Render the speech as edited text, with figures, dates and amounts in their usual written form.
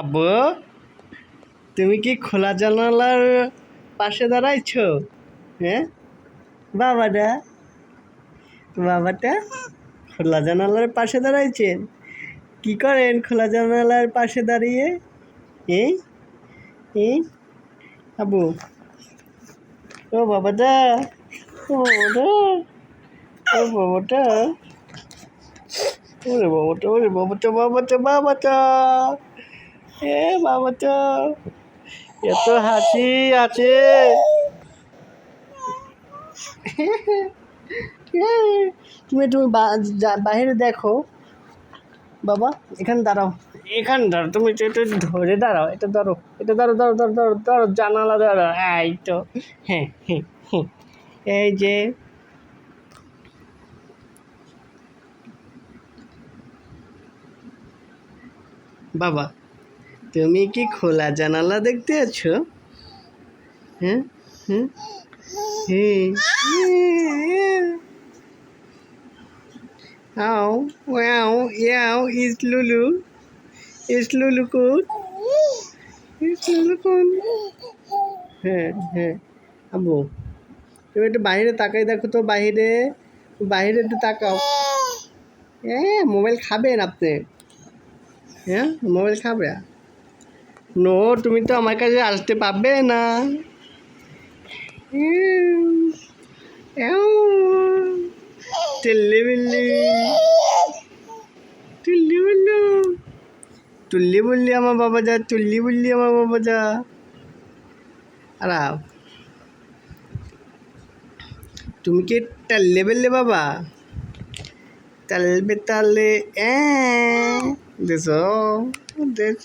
আব্বু, তুমি কি খোলা জানালার পাশে দাঁড়াইছো? হ্যাঁ, বাবাটা বাবাটা খোলা জানালার পাশে দাঁড়াইছেন। কি করেন খোলা জানালার পাশে দাঁড়িয়ে? এই এই আব্বু, ও বাবাটা, ও বাবাটা, ও বাবাটা, ওরে বাবাটা, ওরে বাবাটা, বাবাটা, বাবাটা, এ বাবাটা, এত হাসি আছে। তুমি বাইরে দেখো বাবা, এখানে দাঁড়াও, এখানে দাঁড়াও, তুমি একটু ধরে দাঁড়াও, এটা ধরো, এটা ধরো, ধরো, ধরো, ধরো, ধরো, জানালা ধরো, এই তো, হ্যাঁ, হ্যাঁ, হ্যাঁ, এই যে বাবা, তুমি কি খোলা জানালা দেখতে আছো? হ্যাঁ, হ্যাঁ, হ্যাঁ, আও, ওয়াও, ইয়াও, ইজ লুলু, ইজ লুলু কুট, ইজ লুলু কুট। হ্যাঁ, হ্যাঁ, আব্বু, তুমি একটু বাইরে তাকাই দেখো তো, বাইরে, বাইরে একটু তাকাও। হ্যাঁ, মোবাইল খাবেন আপনি? হ্যাঁ, মোবাইল খাবে? নো, তুমি তো আমার কাছে আসতে পারবে না। টিল্লি বিল্লি, টিল্লি বিল্লু, টুল্লি বললি আমার বাবা যা, টুল্লি বললি আমার বাবা যা। আর তুমি কি টাল্লে বেললে বাবা? টালবে তালে, দেশ দেশ